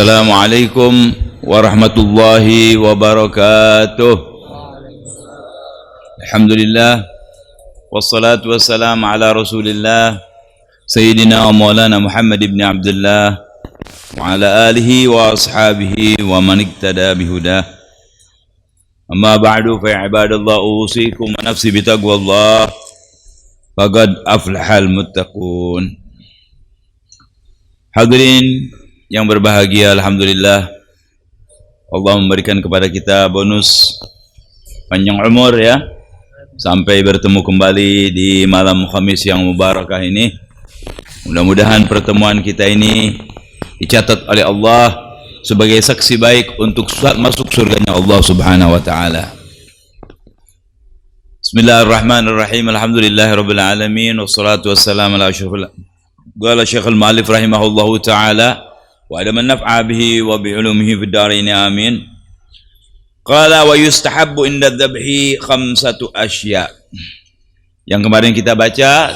Assalamualaikum warahmatullahi wabarakatuh. Alhamdulillah wassalatu wassalamu ala Rasulillah Sayyidina wa Maulana Muhammad ibn Abdullah wa ala alihi wa ashabihi wa man iktada bihudah. Amma ba'du fa ya ibadallah, usikum wa nafsi bitaqwallah faqad aflahal muttaqun. Hadirin yang berbahagia, alhamdulillah Allah memberikan kepada kita bonus panjang umur ya, sampai bertemu kembali di malam Khamis yang mubarakah ini. Mudah-mudahan pertemuan kita ini dicatat oleh Allah sebagai saksi baik untuk masuk surganya Allah Subhanahu wa taala. Bismillahirrahmanirrahim. Alhamdulillahirabbil alamin wassalatu wassalamu ala asyrafil. Qala Syekh al-Mu'allif rahimahullahu taala wa man naf'a bihi wa bi ulumihi fid dharain amin. Qala wa yustahabbu inda dzabhi khamsatu asya. Yang kemarin kita baca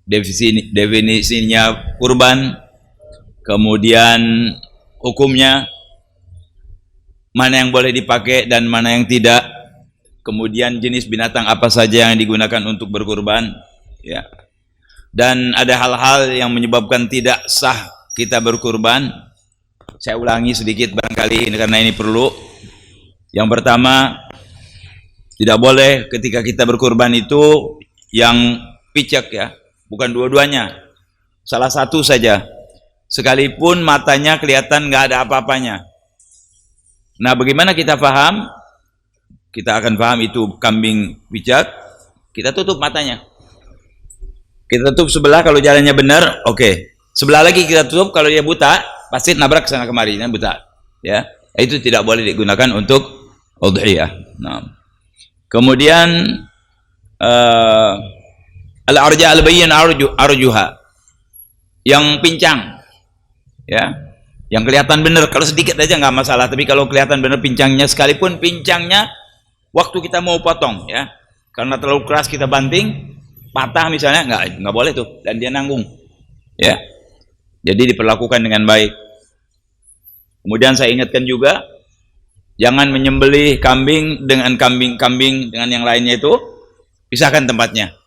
definisinya kurban, kemudian hukumnya, mana yang boleh dipakai dan mana yang tidak, kemudian jenis binatang apa saja yang digunakan untuk berkurban ya. Dan ada hal-hal yang menyebabkan tidak sah kita berkurban. Saya ulangi sedikit barangkali karena ini perlu. Yang pertama, tidak boleh ketika kita berkurban itu yang picak ya, bukan dua-duanya, salah satu saja, sekalipun matanya kelihatan nggak ada apa-apanya. Nah, bagaimana kita paham? Kita akan paham itu kambing picak, kita tutup matanya. Kita tutup sebelah kalau jalannya benar, oke. Sebelah lagi kita tutup, kalau dia buta, pasti nabrak sana kemari, dan buta. Ya, itu tidak boleh digunakan untuk udhiyah. Nah. Kemudian al-arja al-bayyin arjuha, yang pincang, ya, yang kelihatan benar. Kalau sedikit aja nggak masalah, tapi kalau kelihatan benar pincangnya, sekalipun pincangnya waktu kita mau potong, ya, karena terlalu keras kita banting, patah misalnya, nggak boleh tuh, dan dia nanggung, ya. Jadi diperlakukan dengan baik. Kemudian saya ingatkan juga, jangan menyembelih kambing dengan kambing dengan yang lainnya itu, pisahkan tempatnya,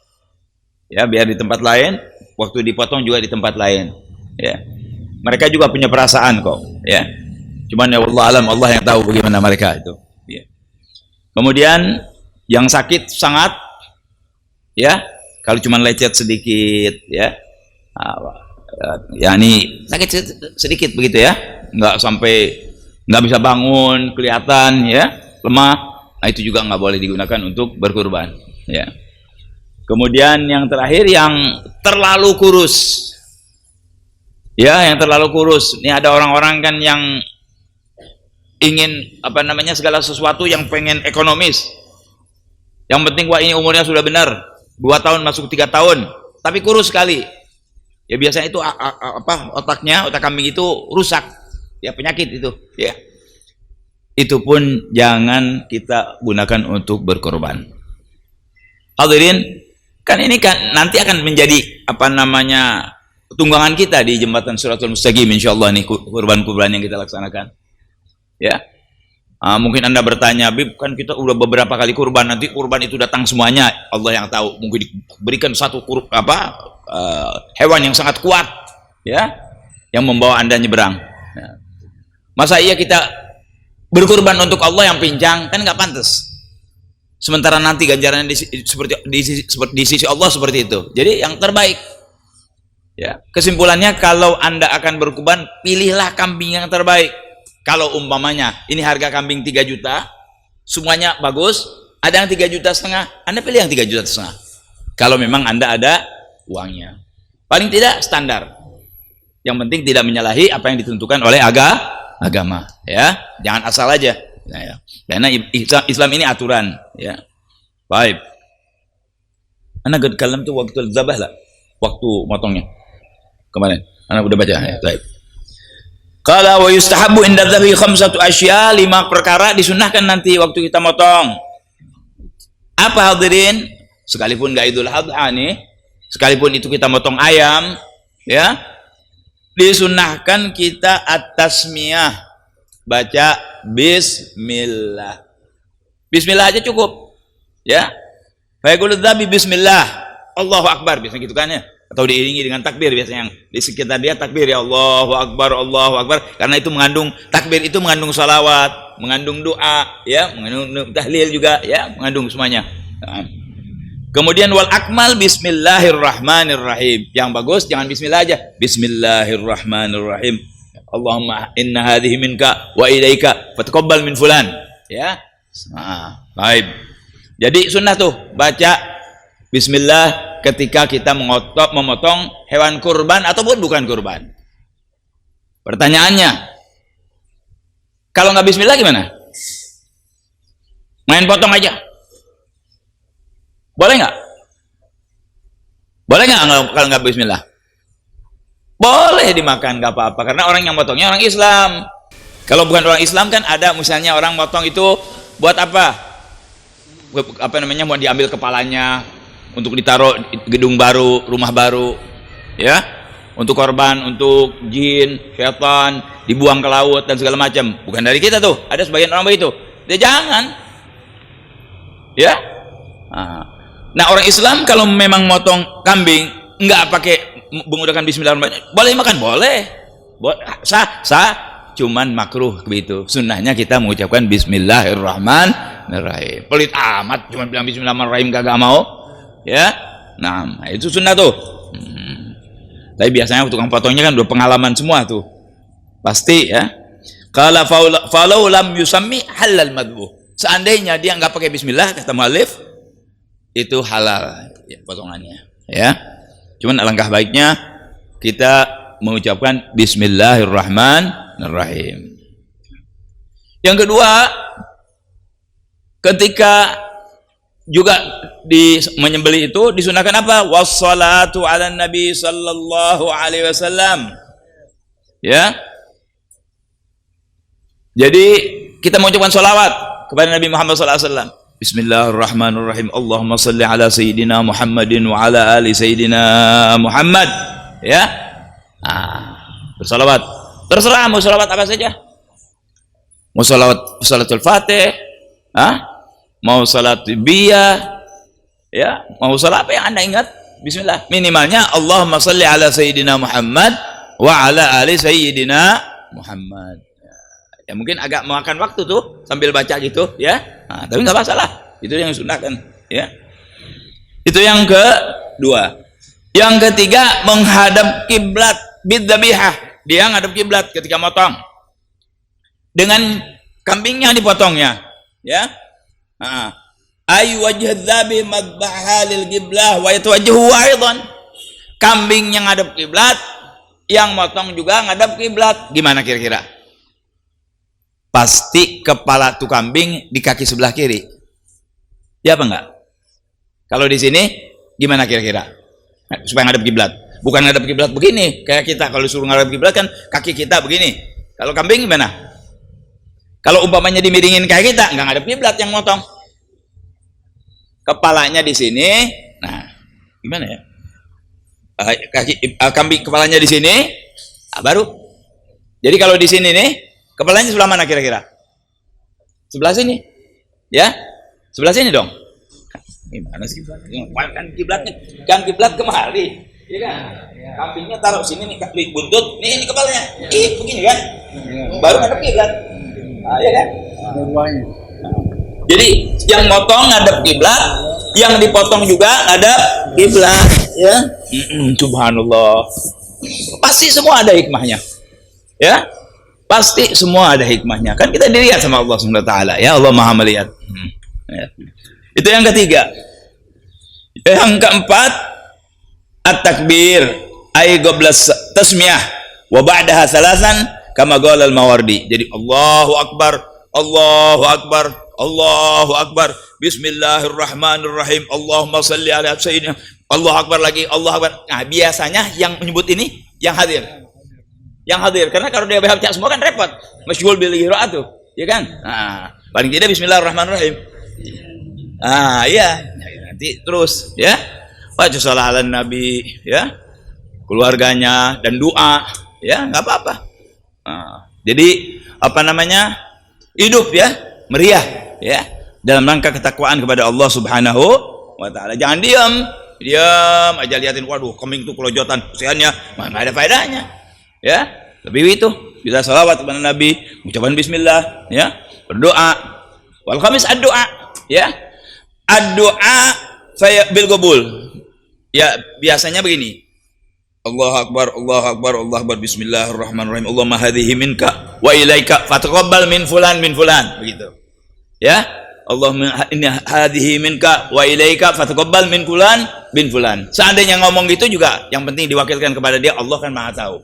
ya, biar di tempat lain, waktu dipotong juga di tempat lain, ya. Mereka juga punya perasaan kok, ya. Cuman ya Allah alam, Allah yang tahu bagaimana mereka itu. Ya. Kemudian yang sakit sangat, ya. Kalau cuma lecet sedikit, ya, ini sakit sedikit begitu ya, nggak sampai nggak bisa bangun, kelihatan ya lemah, nah itu juga nggak boleh digunakan untuk berkurban, ya. Kemudian yang terakhir, yang terlalu kurus, ya, yang terlalu kurus. Ini ada orang-orang kan yang ingin segala sesuatu yang pengen ekonomis, yang penting wah ini umurnya sudah benar, 2 tahun masuk 3 tahun, tapi kurus sekali. Ya biasanya itu otak kambing itu rusak, ya, penyakit itu, ya. Itu pun jangan kita gunakan untuk berkorban. Hadirin, kan ini kan nanti akan menjadi tunggangan kita di jembatan Shiratal Mustaqim insyaallah nih, kurban-kurban yang kita laksanakan. Ya. Mungkin Anda bertanya, Bib, kan kita udah beberapa kali kurban, nanti kurban itu datang semuanya, Allah yang tahu. Mungkin diberikan satu hewan yang sangat kuat, ya, yang membawa Anda nyeberang. Ya. Masa iya kita berkurban untuk Allah yang pincang? Kan nggak pantas. Sementara nanti ganjarannya di sisi Allah seperti itu. Jadi yang terbaik. Ya. Kesimpulannya, kalau Anda akan berkurban, pilihlah kambing yang terbaik. Kalau umpamanya ini harga kambing 3 juta, semuanya bagus, ada yang 3,5 juta, Anda pilih yang 3,5 juta. Kalau memang Anda ada uangnya. Paling tidak standar. Yang penting tidak menyalahi apa yang ditentukan oleh agama, ya. Jangan asal aja. Ya. Karena Islam ini aturan, ya. Baik. Anda kalam tuh waktu zabah lah, waktu motongnya. Kemarin Anda udah baca, ya. Baik. Qala wa yustahabbu inda dzabhi khamsatu asya, 5 perkara disunnahkan nanti waktu kita motong. Apa hadirin? Sekalipun enggak Idul Adha nih, sekalipun itu kita motong ayam, ya. Disunahkan kita at-tasmiyah, baca bismillah. Bismillah aja cukup. Ya. Fayaqulu dzabi bismillah. Allahu akbar biasanya gitu kan ya. Atau diiringi dengan takbir biasanya, yang di sekitar dia takbir ya Allahu akbar, Allahu akbar, karena itu mengandung takbir, itu mengandung salawat, mengandung doa, ya, mengandung tahlil juga, ya, mengandung semuanya. Nah. Kemudian wal akmal bismillahirrahmanirrahim. Yang bagus jangan bismillah aja. Bismillahirrahmanirrahim. Allahumma inna hadhihi minka wa ilaika fataqabbal min fulan. Ya. Nah, baik. Jadi sunnah tuh baca bismillah ketika kita memotong hewan kurban ataupun bukan kurban. Pertanyaannya, kalau nggak bismillah gimana? Main potong aja. Boleh nggak? Boleh nggak kalau nggak bismillah? Boleh dimakan, nggak apa-apa, karena orang yang potongnya orang Islam. Kalau bukan orang Islam kan ada misalnya orang potong itu buat apa? Apa namanya, mau diambil kepalanya untuk ditaruh gedung baru, rumah baru, ya, untuk korban, untuk jin, syaitan, dibuang ke laut dan segala macam. Bukan dari kita tuh. Ada sebagian orang begitu. Dia jangan, ya. Nah, orang Islam kalau memang motong kambing nggak pakai menggunakan bismillahirrahmanirrahim, boleh makan, boleh, sah, cuman makruh begitu. Sunnahnya kita mengucapkan bismillahirrahmanirrahim. Pelit amat cuma bilang bismillahirrahmanirrahim kagak mau, ya. Nah, itu sunnah tuh. Tapi biasanya tukang potongnya kan udah pengalaman semua tuh, pasti, ya. Qala falau lam yusammi halal madbuh. Seandainya dia nggak pakai bismillah, kata muallif, itu halal, ya, potongannya, ya. Cuman alangkah baiknya kita mengucapkan bismillahirrahmanirrahim. Yang kedua, ketika juga di menyembelih itu disunahkan apa? Wassalatu ala nabi sallallahu alaihi wasallam, ya. Jadi kita mengucapkan salawat kepada Nabi Muhammad sallallahu alaihi wasallam. Bismillahirrahmanirrahim. Allahumma salli ala sayyidina Muhammadin wa ala ali sayyidina Muhammad. Ya. Bersalawat. Terserah mau salawat apa saja. Mau salawat salatul Fatih, mau salat biyah, ya, mau salat apa yang Anda ingat. Bismillah. Minimalnya Allahumma salli ala sayyidina Muhammad wa ala ali sayyidina Muhammad. Ya, mungkin agak memakan waktu tuh sambil baca gitu, ya. Tapi nggak masalah, itu yang disunahkan, ya. Itu yang kedua. Yang ketiga, menghadap kiblat bidzabihah. Dia ngadap kiblat ketika motong dengan kambingnya dipotongnya, ya. Ayu wajh dzabi madbaha lil qiblah wa yatawajjahu aidan. Kambing yang ngadap kiblat, yang motong juga ngadap kiblat. Gimana kira-kira? Pasti kepala tuh kambing di kaki sebelah kiri, ya apa enggak? Kalau di sini gimana kira-kira? Supaya ngadep kiblat, bukan ngadep kiblat begini kayak kita. Kalau suruh ngadep kiblat kan kaki kita begini. Kalau kambing gimana? Kalau umpamanya dimiringin kayak kita, nggak ngadep kiblat yang motong, kepalanya di sini. Nah, gimana ya? Kambing kepalanya di sini, baru. Jadi kalau di sini nih, kepalanya sebelah mana kira-kira? Sebelah sini, ya? Sebelah sini dong. Gimana sih? Kan kiblat kemari, ya kan? Kambingnya taruh sini nih, buntut, nih ini kepalanya, begini kan? Baru ngadep kiblat, ya kan? Jadi yang motong ngadep kiblat, yang dipotong juga ngadep kiblat, ya? Subhanallah. Pasti semua ada hikmahnya, ya? Pasti semua ada hikmahnya. Kan kita dilihat sama Allah Subhanahu wa taala. Ya, Allah Maha melihat. Ya. Itu yang ketiga. Yang keempat, at-takbir ay qabla tasmiyah wa ba'daha salasan kama qala al-Mawardi. Jadi Allahu akbar, Allahu akbar, Allahu akbar, bismillahirrahmanirrahim, Allahumma shalli ala sayyidina, Allahu akbar lagi, Allahu akbar. Nah, biasanya yang menyebut ini yang hadir. Yang hadir, karena kalau dia baca semua kan repot, masyghul bil qiraat tuh, ya kan? Paling tidak bismillahirrahmanirrahim. Iya, nanti terus, ya, baca sholawat ala nabi, ya, keluarganya dan doa, Ya, nggak apa-apa. Jadi apa namanya? Hidup ya, meriah ya, dalam rangka ketakwaan kepada Allah Subhanahu wa taala. Jangan diam aja liatin, waduh kambing itu kelojotan, kesiannya, mana ada faedahnya. Ya, lebih itu bisa salawat kepada Nabi, ucapan bismillah, ya, berdoa. Wal khamis ad-doa, ya. Ad-doa saya bil qabul. Ya, biasanya begini. Allahu akbar, Allahu akbar, Allahu akbar, bismillahirrahmanirrahim. Allahumma hadhihi minka wa ilaika fataqabbal min fulan begitu. Ya. Allahumma inni hadhihi minka wa ilaika fataqabbal min fulan Seandainya ngomong gitu juga yang penting diwakilkan kepada dia, Allah kan Maha tahu.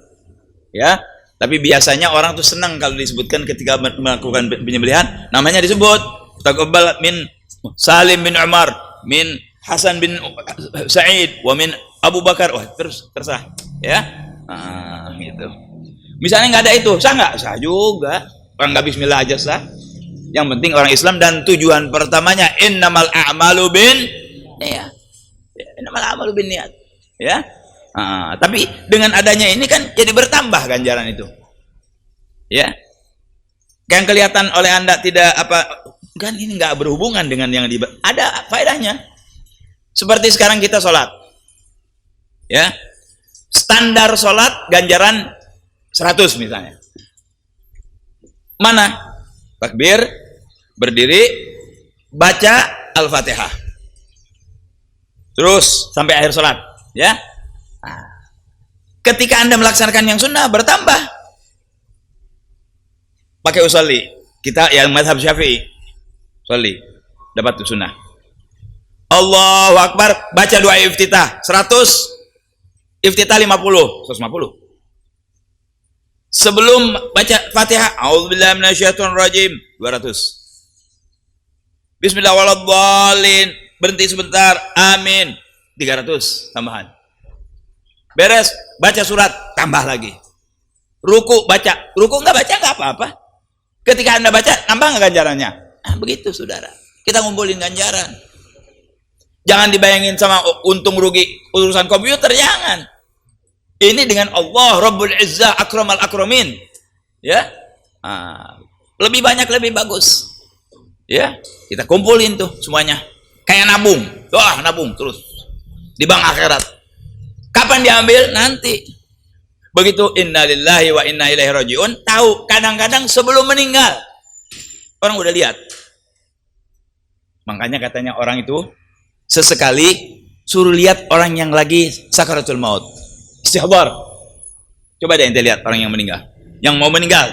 Ya. Tapi biasanya orang tuh senang kalau disebutkan ketika melakukan penyembelihan, namanya disebut taqabbal min Salim bin Umar, min Hasan bin Sa'id, wa min Abu Bakar. Wah, terserah ya. Gitu. Misalnya nggak ada itu, sah nggak? Sah juga. Orang nggak bismillah aja sah. Yang penting orang Islam, dan tujuan pertamanya innamal a'malu bin niat. Innamal a'malu bin niat. Ya. Tapi dengan adanya ini kan jadi bertambah ganjaran itu. Ya. Yang kelihatan oleh Anda tidak apa, kan ini nggak berhubungan dengan yang ada faedahnya. Seperti sekarang kita sholat. Ya, standar sholat ganjaran 100 misalnya. Mana? Takbir, berdiri, baca Al-Fatihah, terus sampai akhir sholat. Ya. Ketika Anda melaksanakan yang sunnah bertambah. Pakai usolli. Kita yang mazhab Syafi'i, usolli dapat sunnah. Allahu Akbar, baca doa iftitah 100. Iftitah 150. Sebelum baca Fatihah, a'udzubillahi minasyaitonir rajim 200. Bismillahirrahmanirrahim, berhenti sebentar, amin 300 tambahan. Beres baca surat, tambah lagi. Ruku baca, ruku nggak baca nggak apa-apa. Ketika Anda baca, nambah nggak ganjarannya? Begitu saudara, kita ngumpulin ganjaran. Jangan dibayangin sama untung rugi urusan komputer, jangan. Ini dengan Allah Rabbul Izzah Akramal Akramin. Ya. Lebih banyak lebih bagus. Ya, kita kumpulin tuh semuanya. Kayak nabung. Wah, nabung terus di bank akhirat. Kapan diambil? Nanti. Begitu innalillahi wa inna ilaihi rajiun, tahu kadang-kadang sebelum meninggal. Orang udah lihat. Makanya katanya orang itu sesekali suruh lihat orang yang lagi sakaratul maut, istihbar. Coba deh ente lihat orang yang meninggal, yang mau meninggal,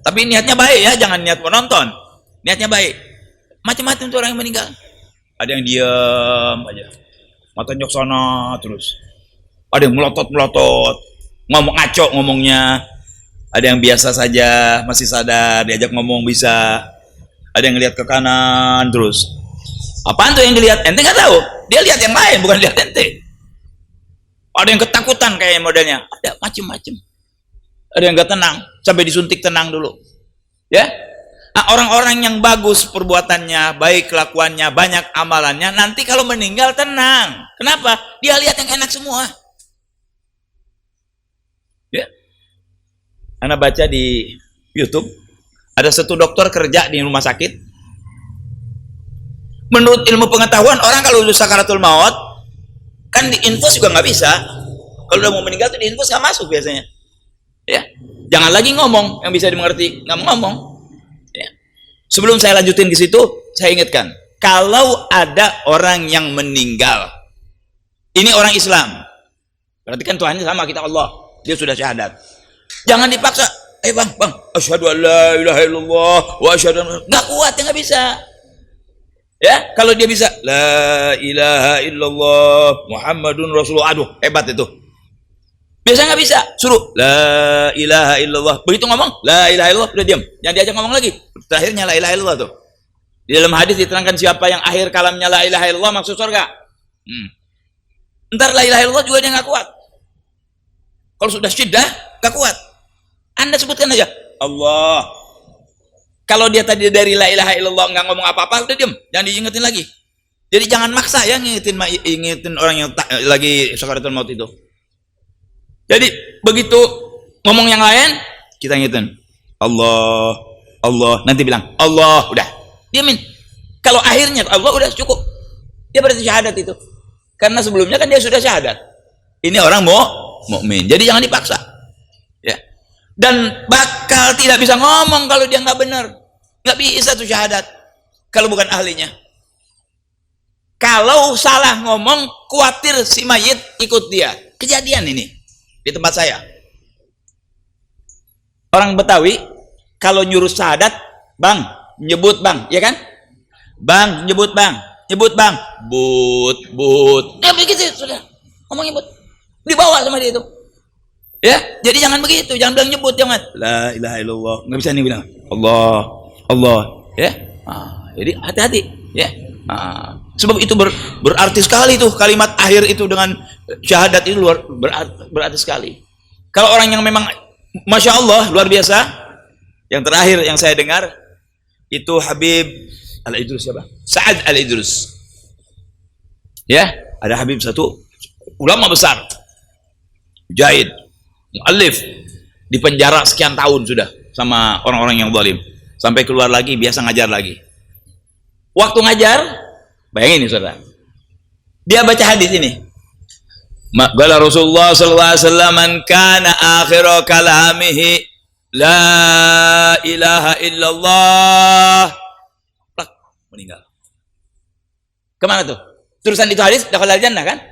tapi niatnya baik ya, jangan niat menonton, niatnya baik. Macam-macam tuh orang yang meninggal. Ada yang diam aja, mata nyok sana terus, ada yang melotot ngomong ngaco ngomongnya, ada yang biasa saja masih sadar, diajak ngomong bisa, ada yang lihat ke kanan terus. Apaan tuh yang dilihat? Ente nggak tahu. Dia lihat yang lain, bukan lihat ente. Ada yang ketakutan kayak modelnya. Ada macem-macem. Ada yang nggak tenang, sampai disuntik tenang dulu. Ya, orang-orang yang bagus perbuatannya, baik kelakuannya, banyak amalannya, nanti kalau meninggal tenang. Kenapa? Dia lihat yang enak semua. Ya, Anda baca di YouTube, ada satu dokter kerja di rumah sakit. Menurut ilmu pengetahuan, orang kalau udah sakaratul maut kan diinfus juga nggak bisa. Kalau udah mau meninggal tuh diinfus nggak masuk biasanya. Ya, jangan lagi ngomong yang bisa dimengerti, nggak mau ngomong. Ya. Sebelum saya lanjutin ke situ, saya ingatkan, kalau ada orang yang meninggal, ini orang Islam, berarti kan Tuhannya sama kita Allah, dia sudah syahadat. Jangan dipaksa, bang, asyhadu an la ilaha illallah wa asyhadu an, nggak kuat ya, nggak bisa. Ya, kalau dia bisa la ilaha illallah Muhammadun Rasulullah, aduh hebat itu. Biasanya nggak bisa, suruh la ilaha illallah, begitu ngomong la ilaha illallah udah diam, jangan diajak ngomong lagi. Terakhirnya la ilaha illallah tuh. Di dalam hadis diterangkan siapa yang akhir kalamnya la ilaha illallah maksud surga. Ntar la ilaha illallah juga dia nggak kuat. Kalau sudah syiddah nggak kuat. Anda sebutkan aja Allah. Kalau dia tadi dari la ilaha illallah nggak ngomong apa-apa, udah diam, jangan diingetin lagi. Jadi jangan maksa ya ngingetin orang yang lagi sakaratul maut itu. Jadi begitu Ngomong yang lain, kita ngitung. Allah, Allah, nanti bilang Allah, udah. Diamin. Kalau akhirnya Allah udah cukup. Dia berarti syahadat itu. Karena sebelumnya kan dia sudah syahadat. Ini orang mukmin. Jadi jangan dipaksa. Ya. Dan bakal tidak bisa ngomong kalau dia nggak benar. Nggak bisa tuh syahadat kalau bukan ahlinya. Kalau salah ngomong, khawatir si mayit ikut dia. Kejadian ini di tempat saya. Orang Betawi kalau nyuruh syahadat, bang, nyebut bang, ya kan? Bang, nyebut bang, but. Ya begitu sudah. Ngomong nyebut. Dibawa sama dia itu. Ya, jadi jangan begitu, jangan bilang nyebut, jangan. La ilaha illallah. Nggak bisa nih bilang Allah, ya. Jadi hati-hati, ya. Sebab itu berarti sekali tuh kalimat akhir itu dengan syahadat itu berarti sekali. Kalau orang yang memang Masya Allah luar biasa, yang terakhir yang saya dengar itu Habib Al-Idrus, siapa? Sa'ad Al-Idrus. Ya, ada Habib satu ulama besar, mujahid, muallif, di penjara sekian tahun sudah sama orang-orang yang zalim, sampai keluar lagi biasa ngajar lagi. Waktu ngajar, bayangin nih saudara, dia baca hadis ini. Qala Rasulullah sallallahu alaihi wasallam, man kana akhiru kalamihi la ilaha illallah, meninggal. Kemana tuh? Terusan itu hadis dakhala jannah kan?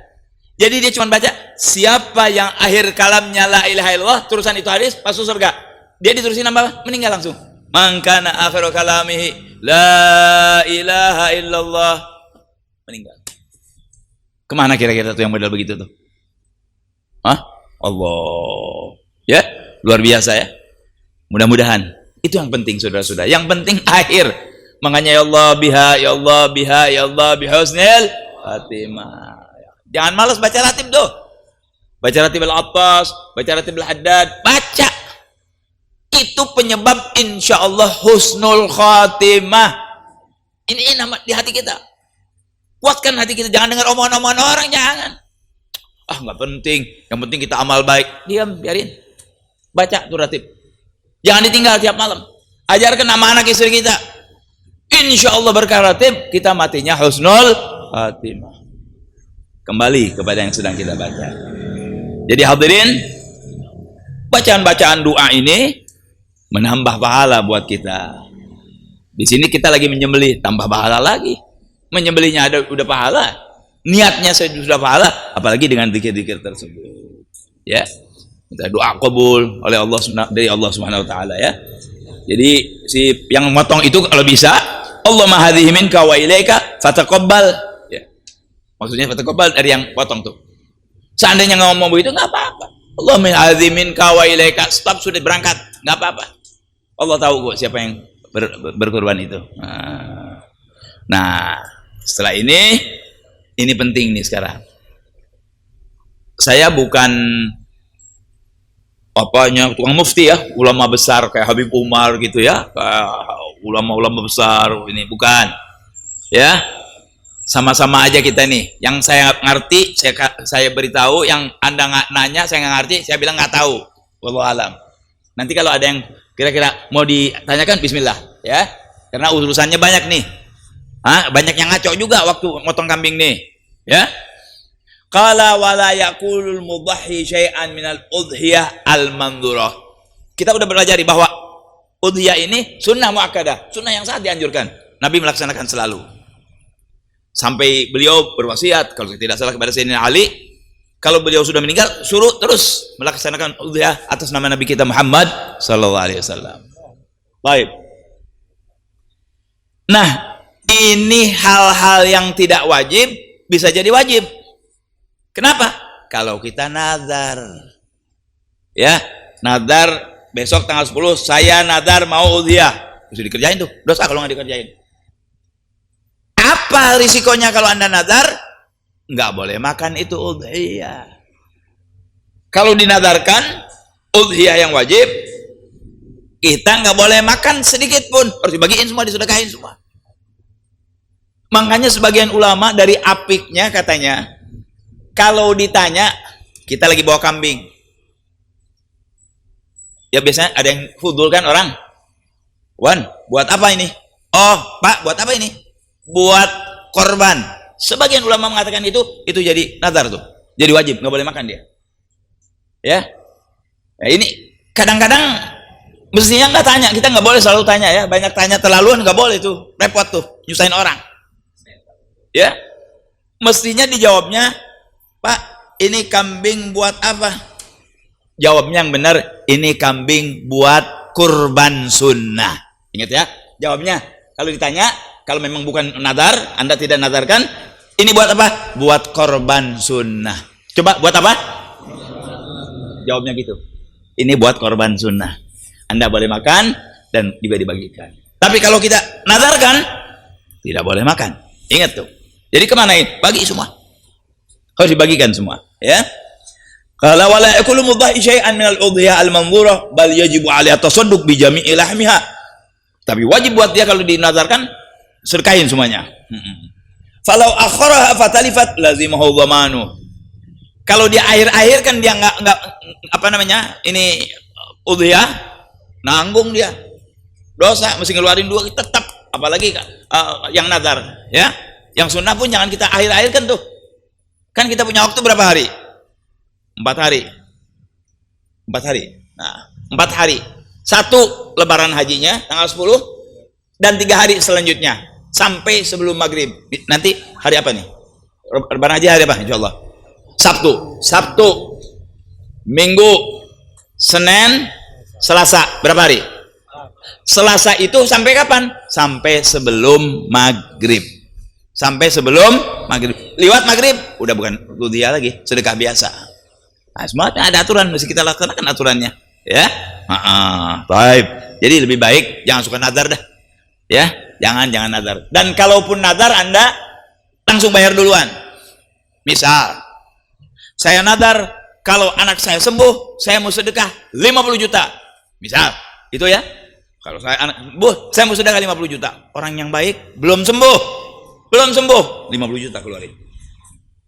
Jadi dia cuma baca, siapa yang akhir kalamnya la ilaha illallah, terusan itu hadis masuk surga. Dia diterusin apa? Meninggal langsung. Man kana akhiru kalamihi la ilaha illallah, meninggal. Kemana kira-kira tuh yang model begitu tuh? Allah, ya, luar biasa ya. Mudah-mudahan itu yang penting saudara-saudara. Yang penting akhir. Makanya ya Allah biha, ya Allah biha, ya Allah bihusnil khatimah. Jangan malas baca ratib tuh. Baca ratib al-Attas, baca ratib al-Haddad, baca. Itu penyebab insya Allah husnul khatimah. Ini nama di hati kita. Kuatkan hati kita, jangan dengar omongan-omongan orang, jangan. Nggak penting, yang penting kita amal baik. Diam, biarin. Baca tuh ratib. Jangan ditinggal tiap malam. Ajarkan nama anak istri kita. Insya Allah berkah ratib, kita matinya husnul khatimah. Kembali kepada yang sedang kita baca. Jadi hadirin, bacaan-bacaan doa ini menambah pahala buat kita. Di sini kita lagi menyembelih, tambah pahala lagi. Menyembelihnya udah pahala, niatnya sudah pahala, apalagi dengan zikir-zikir tersebut. Ya, minta doa kabul oleh Allah dari Allah Subhanahu wa taala ya. Jadi si yang motong itu kalau bisa, Allahumma hadhihi minka wa ilaika fataqabbal. Ya. Maksudnya fataqabbal dari yang potong tuh. Seandainya ngomong begitu enggak apa-apa. Allahumma hadhihi minka wa ilaika, stop, sudah berangkat, enggak apa-apa. Allah tahu kok siapa yang berkorban itu. Nah, setelah ini penting nih sekarang. Saya bukan apanya tukang mufti ya, ulama besar kayak Habib Umar gitu ya, ulama-ulama besar ini bukan. Ya, sama-sama aja kita nih. Yang saya ngerti, saya beritahu. Yang Anda nggak nanya, saya nggak ngerti, saya bilang nggak tahu. Wallahu alam. Nanti kalau ada yang kira-kira mau ditanyakan, bismillah ya. Karena urusannya banyak nih. Banyak yang ngaco juga waktu motong kambing nih, ya. Qala wala yaqulul mudahhi syai'an minal udhiyah al-mandhurah. Kita udah belajar bahwa udhiyah ini sunnah muakkadah, sunnah yang sangat dianjurkan. Nabi melaksanakan selalu. Sampai beliau berwasiat kalau tidak salah kepada Sayyidina Ali, kalau beliau sudah meninggal suruh terus melaksanakan udhiyah atas nama Nabi kita Muhammad sallallahu alaihi wasallam. Baik. Nah, ini hal-hal yang tidak wajib bisa jadi wajib. Kenapa? Kalau kita nazar. Ya, nazar besok tanggal 10 saya nazar mau udhiyah. Bisa dikerjain tuh. Dosa kalau nggak dikerjain. Apa risikonya kalau Anda nazar? Nggak boleh makan itu udhiyah. Kalau dinazarkan udhiyah yang wajib, kita nggak boleh makan sedikit pun. Harus dibagiin semua, disedekahin semua. Makanya sebagian ulama dari apiknya katanya, kalau ditanya, kita lagi bawa kambing, Ya biasanya ada yang fudul kan orang. Wan, buat apa ini? Oh, Pak, buat apa ini? Buat korban. Sebagian ulama mengatakan itu jadi nazar tuh. Jadi wajib, nggak boleh makan dia. Ya. Nah, ini kadang-kadang mestinya nggak tanya, kita nggak boleh selalu tanya ya. Banyak tanya terlaluan nggak boleh tuh, repot tuh, nyusahin orang. Ya. Mestinya dijawabnya, Pak, ini kambing buat apa? Jawabnya yang benar, ini kambing buat kurban sunnah. Ingat ya, jawabnya. Kalau ditanya, kalau memang bukan nadar, Anda tidak nadarkan, ini buat apa? Buat korban sunnah. Coba buat apa? Jawabnya gitu. Ini buat korban sunnah. Anda boleh makan dan juga dibagikan. Tapi kalau kita nadarkan, tidak boleh makan. Ingat tuh. Jadi kemana ini? Bagi semua. Harus dibagikan semua. Ya. Kalau wala yakulu mudhahi syai'an min al-udhiyah al-manzurah bal yajibu 'alaiha tasadduq bi jami'i lahmiha. Tapi wajib buat dia kalau dinadarkan sedekahin semuanya. Falau akharaha fatalifat lazimahu dhamanu. Kalau dia akhir-akhir kan dia enggak apa namanya? Ini udhiyah, nanggung dia. Dosa mesti ngeluarin dua tetap, apalagi yang nazar, ya. Yang sunnah pun jangan kita akhir-akhir kan tuh. Kan kita punya waktu berapa hari? 4 hari. 4 hari. Nah, 4 hari. 1 lebaran hajinya tanggal 10 dan 3 hari selanjutnya sampai sebelum maghrib. Nanti hari apa nih? Lebaran haji hari apa? Insyaallah. Sabtu, Minggu, Senin, Selasa. Berapa hari? Selasa itu sampai kapan? Sampai sebelum maghrib. Sampai sebelum maghrib. Lewat maghrib udah bukan udhiyah lagi, sedekah biasa. Nah, semua ada aturan, mesti kita laksanakan aturannya, ya. Baik. Jadi lebih baik jangan suka nazar dah, ya. Jangan nazar. Dan kalaupun nazar Anda langsung bayar duluan. Misal, saya nazar kalau anak saya sembuh, saya mau sedekah 50 juta. Misal, itu ya. Kalau saya saya mau sedekah 50 juta. Orang yang baik belum sembuh, 50 juta keluarin.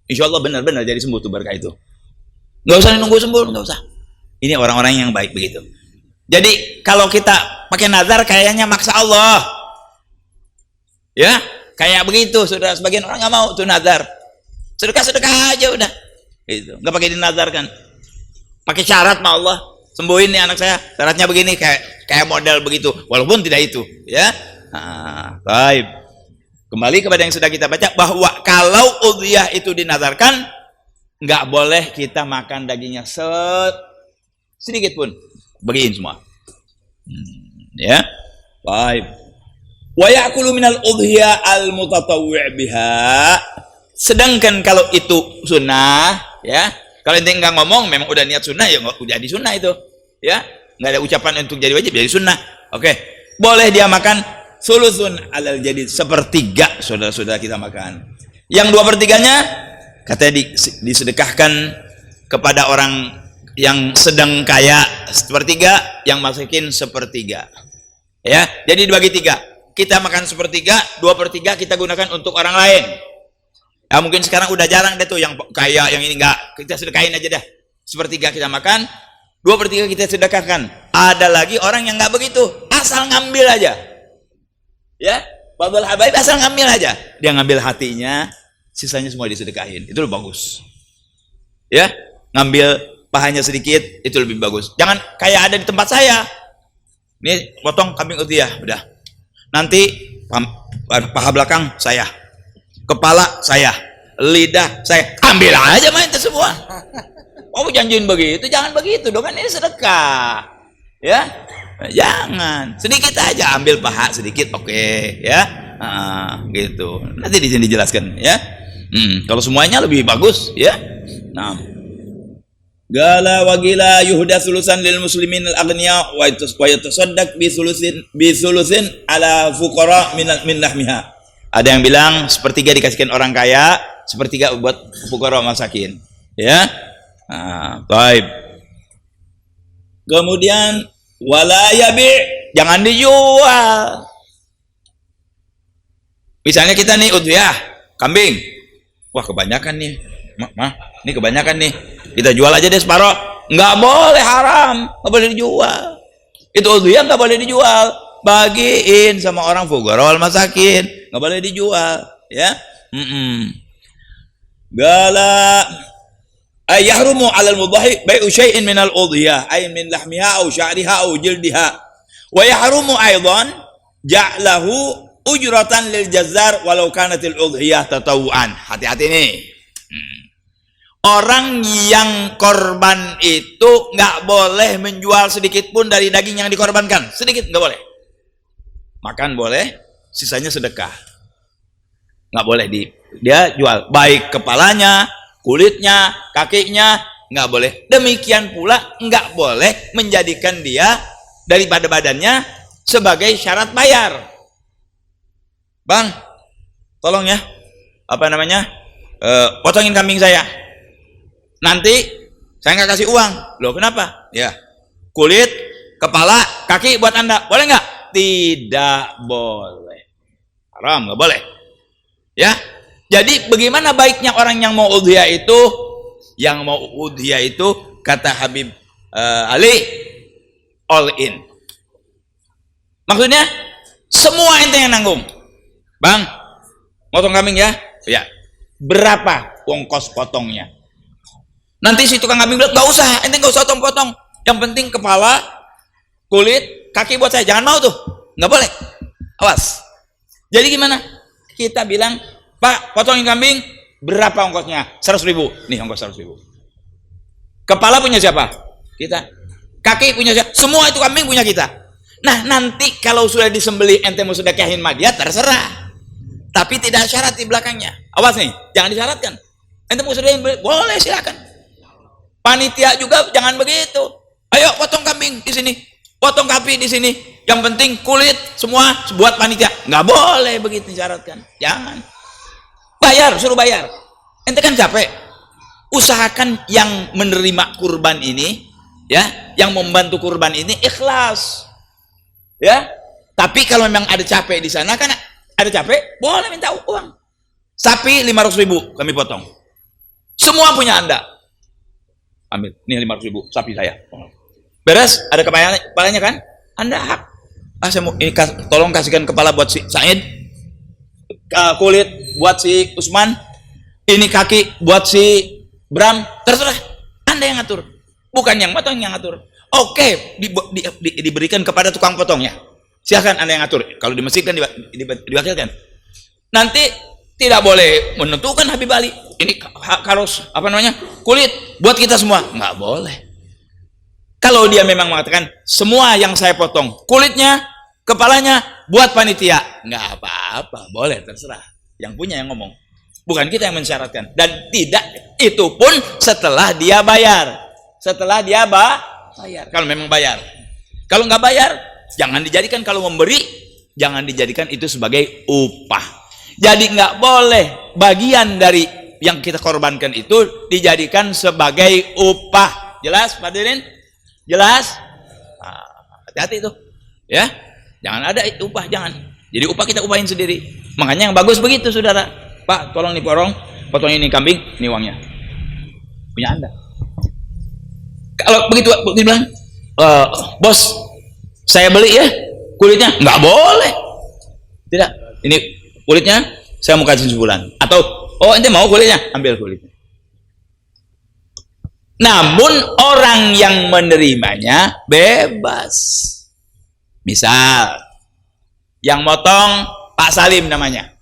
Insya Allah benar-benar jadi sembuh tuh berkah itu. Nggak usah nunggu sembuh, nggak usah. Ini orang-orang yang baik begitu. Jadi kalau kita pakai nazar kayaknya maksa Allah, ya kayak begitu. Saudara, sebagian orang nggak mau tuh nazar, sedekah aja udah, gitu. Nggak pakai dinazarkan, pakai syarat sama Allah, sembuhin nih anak saya, syaratnya begini, kayak model begitu, walaupun tidak itu, ya. Baik. Kembali kepada yang sudah kita baca bahwa kalau udhiyah itu dinazarkan, nggak boleh kita makan dagingnya sedikit pun, bagiin semua. Ya, baik. Wa ya'kulu minal udhiyah al mutatawwi' biha. Sedangkan kalau itu sunnah, ya, kalau ente nggak ngomong, memang udah niat sunnah, ya nggak jadi sunnah itu, ya, nggak ada ucapan untuk jadi wajib, jadi sunnah. Oke, boleh dia makan sulusun alal jadi sepertiga, saudara-saudara kita makan. Yang 2/3-nya katanya disedekahkan kepada orang yang sedang kaya sepertiga, yang miskin sepertiga. Ya, jadi dibagi 3. Kita makan sepertiga, 2/3 kita gunakan untuk orang lain. Ya mungkin sekarang udah jarang deh tuh yang kaya, yang ini enggak, kita sedekahin aja dah. Sepertiga kita makan, 2/3 kita sedekahkan. Ada lagi orang yang nggak begitu, asal ngambil aja. Ya, Fadhil Habaib asal ngambil aja. Dia ngambil hatinya, sisanya semua disedekahin. Itu lebih bagus. Ya, ngambil pahanya sedikit, itu lebih bagus. Jangan kayak ada di tempat saya. Ini potong kambing udhiyah, udah. Nanti paha belakang saya, kepala saya, lidah saya, ambil aja main itu semua. Oh, janjiin begitu, jangan begitu dong, kan ini sedekah. Ya, jangan sedikit aja, ambil paha sedikit, oke, ya. Gitu. Nanti di sini dijelaskan, ya. Kalau semuanya lebih bagus, ya. Nah, gala wagila yuhda sulusan lil muslimin al aghniya wa yatasaddaq bi sulusin ala fuqara min lahmiha. Ada yang bilang sepertiga dikasihkan orang kaya, sepertiga buat fuqara masakin, ya. Baik. Kemudian wala yabi, jangan dijual. Misalnya kita nih udhiyah kambing, wah kebanyakan nih, ini kebanyakan nih, kita jual aja deh separuh, nggak boleh, haram, nggak boleh dijual. Itu udhiyah nggak boleh dijual, bagiin sama orang fuqara wal masakin, nggak boleh dijual, ya. Gala ayahrumu 'alal mudhahi bai'u syai'in minal udhiyah ay min lahmiha aw sya'riha aw jildiha wa yahrumu aidan ja'lahu ujratan lil jazzar walau kanatil udhiyah tatawuan. Hati-hati nih. Orang yang korban itu nggak boleh menjual sedikit pun dari daging yang dikorbankan, sedikit nggak boleh. Makan boleh, sisanya sedekah. Nggak boleh dia jual, baik kepalanya, kulitnya, kakinya, nggak boleh. Demikian pula nggak boleh menjadikan dia daripada badannya sebagai syarat bayar. Bang, tolong ya, apa namanya, potongin kambing saya. Nanti saya nggak kasih uang. Loh kenapa? Ya, kulit, kepala, kaki buat Anda, boleh nggak? Tidak boleh, haram, nggak boleh. Ya, jadi bagaimana baiknya orang yang mau udhiyah itu? Yang mau udhiyah itu kata Habib Ali, all in. Maksudnya semua ente yang nanggung. Bang, potong kambing ya? Ya. Berapa ongkos potongnya? Nanti si tukang kambing bilang, nggak usah, ente nggak usah potong-potong. Yang penting kepala, kulit, kaki buat saya. Jangan mau tuh, nggak boleh. Awas. Jadi gimana? Kita bilang, Pak, potongin kambing, berapa ongkosnya? 100.000. Nih ongkos 100.000. Kepala punya siapa? Kita. Kaki punya siapa? Semua itu kambing punya kita. Nah, nanti kalau sudah disembelih ente mau sedekahin sama dia, terserah. Tapi tidak syarat di belakangnya. Awas nih, jangan disyaratkan. Ente mau sedekahin, boleh silakan. Panitia juga jangan begitu. Ayo potong kambing di sini, potong kambing di sini. Yang penting kulit semua buat panitia. Nggak boleh begitu disyaratkan. Jangan. Bayar, suruh bayar. Ente kan capek. Usahakan yang menerima kurban ini, ya, yang membantu kurban ini ikhlas. Ya. Tapi kalau memang ada capek di sana, kan ada capek, boleh minta uang. Sapi 500.000 kami potong. Semua punya Anda. Ambil, nih 500.000 sapi saya. Beres, ada kepalanya kan? Anda hak. Saya mau ini tolong kasihkan kepala buat si Said, kulit buat si Usman, ini kaki buat si Bram, terserah. Anda yang ngatur, bukan yang potong yang ngatur. Oke, diberikan kepada tukang potongnya. Silahkan Anda yang ngatur. Kalau di masjid kan diwakilkan. Nanti tidak boleh menentukan Habib Ali. Ini harus apa namanya, kulit buat kita semua. Nggak boleh. Kalau dia memang mengatakan semua yang saya potong, kulitnya, kepalanya buat panitia, nggak apa-apa, boleh, terserah. Yang punya yang ngomong, bukan kita yang mensyaratkan. Dan tidak, itu pun setelah dia bayar. Setelah dia bayar, kalau memang bayar. Kalau nggak bayar, jangan dijadikan, kalau memberi, jangan dijadikan itu sebagai upah. Jadi nggak boleh bagian dari yang kita korbankan itu dijadikan sebagai upah. Jelas, Pak Dirin? Jelas? Hati-hati itu, ya. Jangan ada upah, jangan. Jadi upah kita upahin sendiri. Makanya yang bagus begitu, saudara. Pak, tolong nih potong ini kambing, ini uangnya. Punya Anda. Kalau begitu bilang, bos, saya beli ya kulitnya, nggak boleh. Tidak, ini kulitnya saya mau kasih sebulan. Atau, oh ente mau kulitnya, ambil kulitnya. Namun orang yang menerimanya bebas. Misal, yang motong Pak Salim namanya.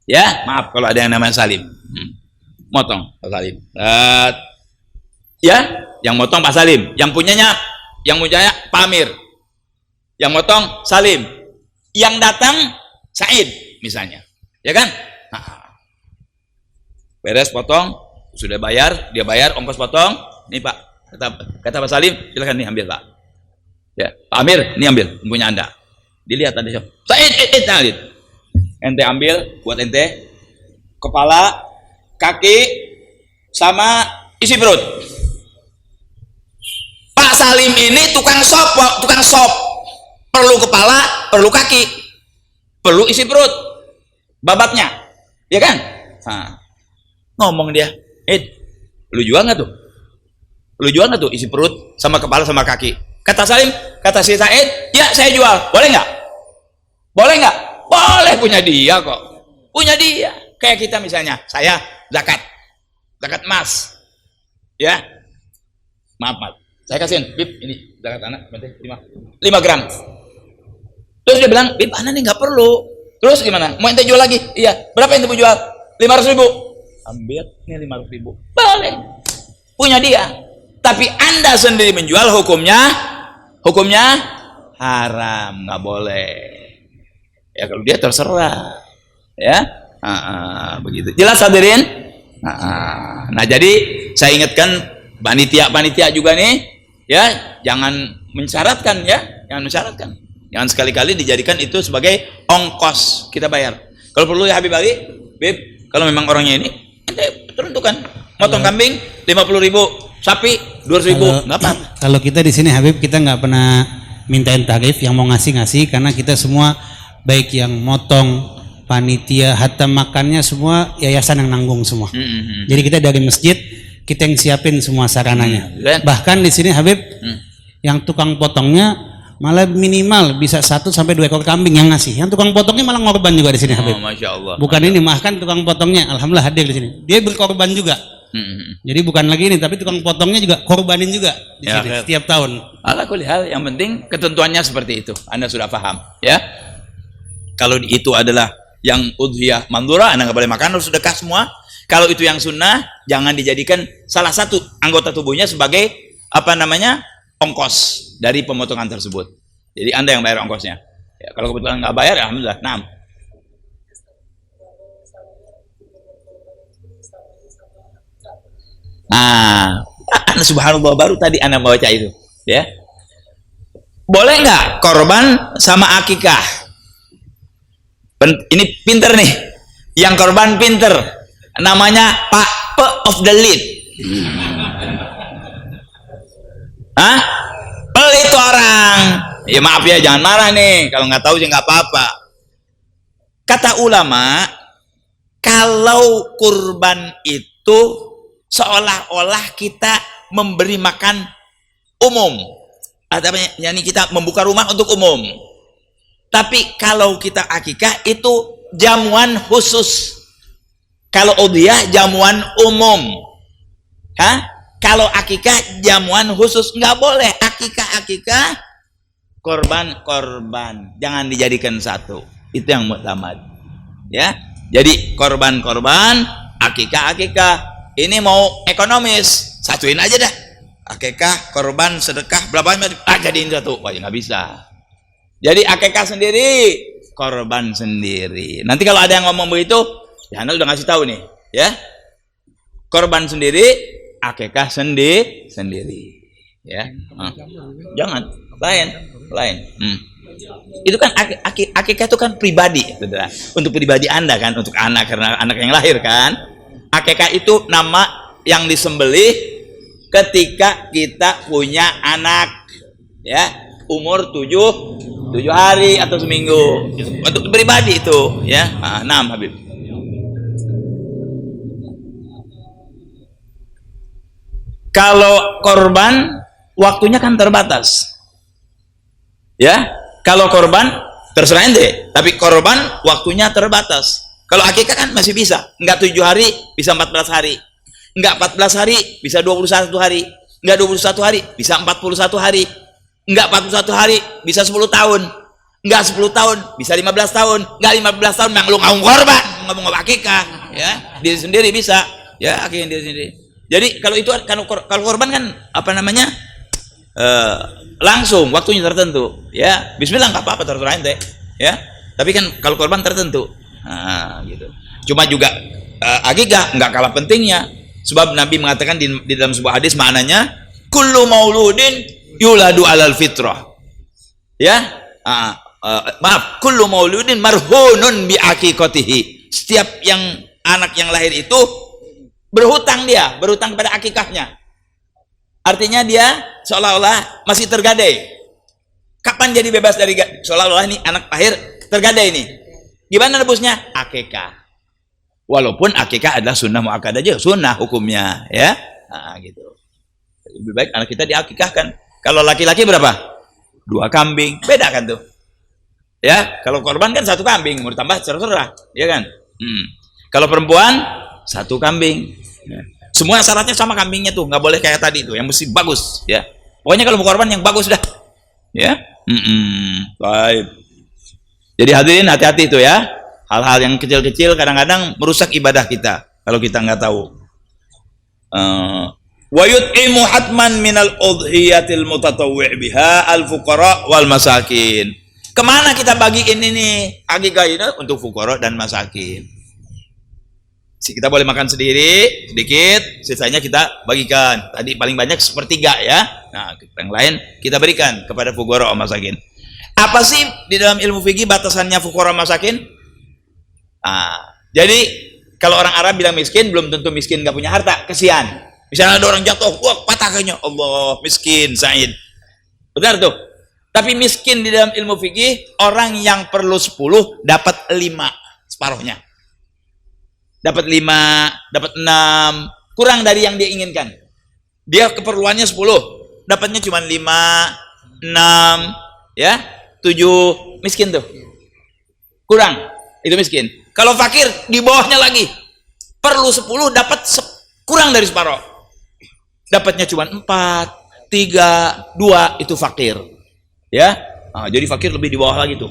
Ya, maaf kalau ada yang namanya Salim. Motong Pak Salim. Ya, yang motong Pak Salim. Yang punyanya Pak Amir. Yang motong Salim. Yang datang Said misalnya. Ya kan? Beres potong. Sudah bayar, dia bayar ongkos potong. Nih Pak, kata Pak Salim, silakan nih ambil Pak. Ya, Pak Amir, ini ambil punya Anda. Dilihat tadi, Said, ente ambil buat ente kepala, kaki, sama isi perut. Pak Salim ini tukang sop, perlu kepala, perlu kaki, perlu isi perut, babatnya, ya kan? Ngomong dia, lu jual nggak tuh? Lu jual nggak tuh isi perut sama kepala sama kaki? Kata Salim, kata si Said, ya saya jual. Boleh nggak? Boleh nggak? Boleh, punya dia kok. Punya dia. Kayak kita misalnya, saya zakat emas, ya. Maaf. Saya kasihin, Bib, ini zakat anak, berarti 5 gram. Terus dia bilang, Bib, anak ini nggak perlu. Terus gimana? Mau ente jual lagi? Iya. Berapa ente mau jual? 500.000. Ambil ini 500.000. Boleh. Punya dia. Tapi Anda sendiri menjual, hukumnya haram, nggak boleh. Ya kalau dia terserah, ya. Begitu. Jelas hadirin? Nah, jadi saya ingatkan panitia juga nih, ya, jangan mensyaratkan, ya, jangan sekali-kali dijadikan itu sebagai ongkos kita bayar. Kalau perlu ya Habib Ali, Bib, kalau memang orangnya ini, ente tentukan, motong kambing 50.000. Sapi 200.000, nggak apa. Kalau kita di sini Habib, kita nggak pernah mintain tarif, yang mau ngasih karena kita semua baik yang motong, panitia, hatta makannya semua yayasan yang nanggung semua. Jadi kita dari masjid kita yang siapin semua sarananya. Bahkan di sini Habib, yang tukang potongnya malah minimal bisa 1 sampai 2 ekor kambing yang ngasih. Yang tukang potongnya malah ngorban juga di sini Habib. Masya Allah. Bukan ini, bahkan tukang potongnya, alhamdulillah hadir di sini. Dia berkorban juga. Jadi bukan lagi ini, tapi tukang potongnya juga korbanin juga di sini setiap tahun. Ala kulli hal, yang penting ketentuannya seperti itu. Anda sudah paham, ya? Kalau itu adalah yang udhiyah mandura, Anda nggak boleh makan, harus sedekah semua. Kalau itu yang sunnah, jangan dijadikan salah satu anggota tubuhnya sebagai ongkos dari pemotongan tersebut. Jadi Anda yang bayar ongkosnya. Ya, kalau kebetulan nggak bayar, alhamdulillah. Nah. Subhanallah, baru tadi Anda baca itu, ya. Boleh nggak korban sama akikah? Ini pinter nih, yang korban pinter, namanya Pak P of the lead. Pelit orang. Ya maaf ya, jangan marah nih, kalau nggak tahu sih nggak apa-apa. Kata ulama, kalau kurban itu seolah-olah kita memberi makan umum, atau yakni kita membuka rumah untuk umum. Tapi kalau kita akikah itu jamuan khusus. Kalau udhiyah jamuan umum. Kalau akikah jamuan khusus, nggak boleh. Akikah korban, jangan dijadikan satu. Itu yang muktamad, ya. Jadi korban, akikah. Ini mau ekonomis, satuin aja dah. Akikah, korban, sedekah, berapa jadiin satu. Wah, nggak bisa. Jadi akikah sendiri, korban sendiri. Nanti kalau ada yang ngomong begitu, ya Anda udah ngasih tahu nih, ya. Korban sendiri, akikah sendiri, ya. Jangan lain. Itu kan akikah itu kan pribadi, saudara. Untuk pribadi Anda kan, untuk anak, karena anak yang lahir kan. Akikah itu nama yang disembelih ketika kita punya anak, ya, umur 7 hari atau seminggu. Untuk pribadi itu, ya. Habib. Kalau korban waktunya kan terbatas, ya. Kalau korban terserah ente, tapi korban waktunya terbatas. Kalau akikah kan masih bisa, enggak 7 hari, bisa 14 hari. Enggak 14 hari, bisa 21 hari. Enggak 21 hari, bisa 41 hari. Enggak 41 hari, bisa 10 tahun. Enggak 10 tahun, bisa 15 tahun. Enggak 15 tahun, memang lu ngomong korban, ngomong akikah, ya. Diri sendiri bisa, ya, akikah diri sendiri. Jadi kalau itu, kalau korban kan langsung waktunya tertentu, ya. Bismillah, nggak apa-apa, terserah ente, ya. Tapi kan kalau korban tertentu. Gitu. Cuma juga akikah nggak kalah pentingnya, sebab Nabi mengatakan di dalam sebuah hadis, maknanya kullu mauludin yuladu alal fitrah, ya. Maaf, kullu mauludin marhunun bi aqiqatihi. Setiap yang anak yang lahir itu berhutang pada akikahnya. Artinya dia seolah-olah masih tergadai. Kapan jadi bebas dari seolah-olah ini anak lahir tergadai ini? Gimana nebusnya? Akikah. Walaupun akikah adalah sunnah muakkad aja, sunnah hukumnya, ya. Gitu. Lebih baik anak kita diakikahkan. Kalau laki-laki berapa? 2 kambing. Beda kan tuh. Ya, kalau korban kan 1 kambing, mau ditambah terserah, ya kan? Kalau perempuan 1 kambing. Ya. Semua syaratnya sama kambingnya tuh, nggak boleh kayak tadi tuh, yang mesti bagus, ya. Pokoknya kalau mau korban yang bagus dah, ya. Baik. Jadi hadirin hati-hati itu ya. Hal-hal yang kecil-kecil kadang-kadang merusak ibadah kita kalau kita nggak tahu. Wa yut'imu hatman minal udhiyatil mutatawwi' biha al fuqara wal masakin. Kemana kita bagiin ini akikah ini? Untuk fuqara dan masakin. Kita boleh makan sendiri sedikit, sisanya kita bagikan. Tadi paling banyak 1/3 ya. Nah, yang lain kita berikan kepada fuqara dan masakin. Apa sih di dalam ilmu fikih batasannya fuqara dan masakin? Jadi kalau orang Arab bilang miskin, belum tentu miskin nggak punya harta, kesian. Misalnya ada orang jatuh, wah patah kakinya, Allah miskin, Said. Benar tuh. Tapi miskin di dalam ilmu fikih, orang yang perlu 10 dapat 5 separuhnya. Dapat 5, dapat 6, kurang dari yang dia inginkan. Dia keperluannya 10, dapatnya cuma 5, 6, ya, 7, miskin tuh. Kurang, itu miskin. Kalau fakir di bawahnya lagi, perlu 10 dapat kurang dari separuh. Dapatnya cuma 4, 3, 2, itu fakir. Ya, jadi fakir lebih di bawah lagi tuh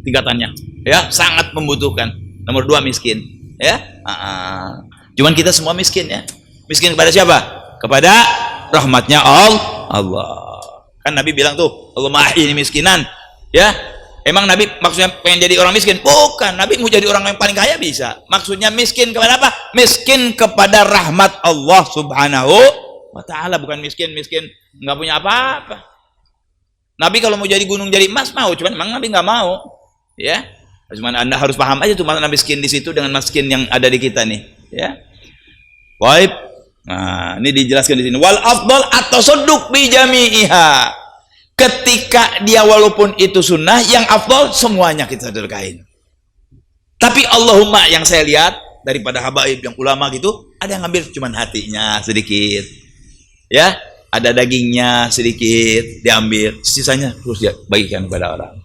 tingkatannya. Ya, sangat membutuhkan. Nomor 2 miskin. Ya, cuman kita semua miskin ya. Miskin kepada siapa? Kepada rahmatnya Allah. Kan Nabi bilang tuh, Allah mahini miskinan. Ya, emang Nabi maksudnya pengen jadi orang miskin? Bukan, Nabi mau jadi orang yang paling kaya bisa. Maksudnya miskin kepada apa? Miskin kepada rahmat Allah Subhanahu wa ta'ala. Bukan miskin nggak punya apa-apa. Nabi kalau mau jadi gunung jadi emas mau, cuman memang Nabi nggak mau. Ya, cuman Anda harus paham aja tuh makna miskin di situ dengan miskin yang ada di kita nih. Ya, baik. Nah, ini dijelaskan di sini. Wal afdal at-tasadduq bi jami'iha. Ketika dia walaupun itu sunnah, yang afdal semuanya kita sedekahin. Tapi Allahumma yang saya lihat daripada habaib yang ulama gitu, ada yang ngambil cuman hatinya sedikit. Ya, ada dagingnya sedikit diambil, sisanya terus dia bagikan kepada orang.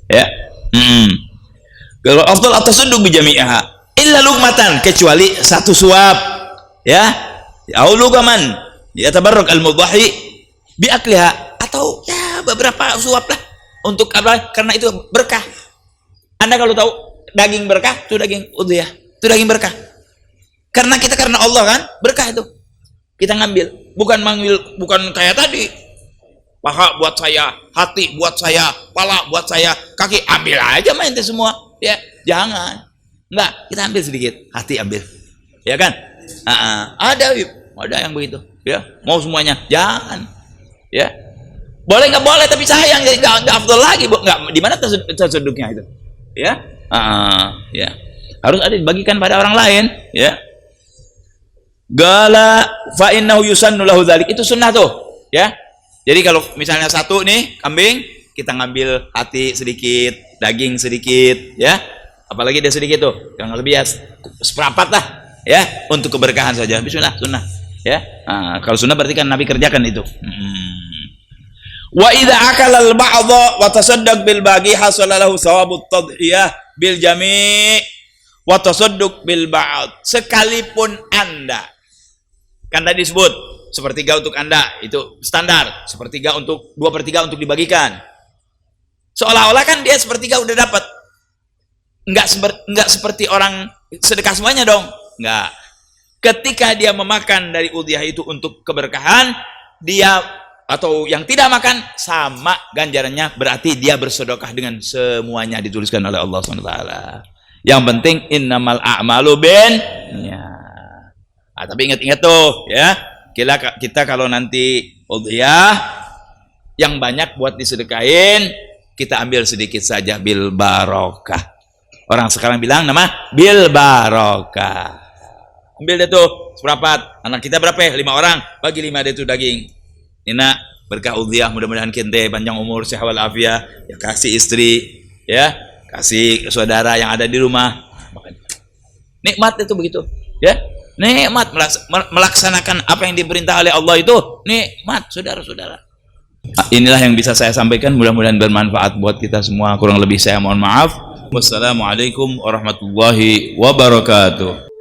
Ya. Kalau afdal at-tasadduq bi jami'iha illa luqmatan, kecuali 1 suap. Ya. Au lugaman yatabarrak al-mudhahi bi akliha, atau ya beberapa suap lah untuk apa? Karena itu berkah. Anda kalau tahu daging berkah, itu daging udhiyah, itu daging berkah. Karena Allah kan berkah itu. Kita ngambil, bukan kayak tadi. Paha buat saya, hati buat saya, pala buat saya, kaki ambil aja main itu semua. Ya, jangan. Enggak, kita ambil sedikit, hati ambil. Ya kan? Ada yang begitu. Ya, mau semuanya, jangan. Ya. Boleh nggak boleh, tapi sayang jadi nggak afdal lagi, nggak di mana tasadduqnya itu. Ya. Ya. Harus ada dibagikan pada orang lain, ya. Gala fa innahu yusannu lahu dzalik, itu sunnah tuh, ya. Jadi kalau misalnya 1 nih kambing, kita ngambil hati sedikit, daging sedikit, ya. Apalagi dia sedikit tuh, jangan lebih ya, 1/4 lah, ya, untuk keberkahan saja. Bismillah, sunnah, ya. Kalau sunnah berarti kan Nabi kerjakan itu. Wa idza akala al-ba'dha wa tasaddaq bil baqi hasala lahu thawabut tadhiyah bil jami' wa tasadduq bil ba'd. Sekalipun Anda, kan tadi disebut 1/3 untuk Anda, itu standar, 1/3 untuk 2/3 untuk dibagikan. Seolah-olah kan dia 1/3 udah dapat. Enggak seperti orang sedekah semuanya dong. Enggak. Ketika dia memakan dari udhiyah itu untuk keberkahan, dia atau yang tidak makan sama ganjarannya, berarti dia bersedekah dengan semuanya dituliskan oleh Allah SWT. Yang penting innamal a'malu binniyat. Tapi ingat-ingat tuh ya, kita kalau nanti udhiyah yang banyak buat disedekahin, kita ambil sedikit saja bil barokah. Orang sekarang bilang nama bil barokah. Ambil deh tuh 1/4. Anak kita berapa ya? 5 orang, bagi 5 deh tuh daging. Nina berkah udhiyah, mudah-mudahan kente panjang umur, sehat walafiat, ya kasih istri, ya kasih saudara yang ada di rumah. Nikmat itu begitu, ya. Nikmat melaksanakan apa yang diperintah oleh Allah itu nikmat, saudara-saudara. Inilah yang bisa saya sampaikan, mudah-mudahan bermanfaat buat kita semua. Kurang lebih saya mohon maaf. Wassalamualaikum warahmatullahi wabarakatuh.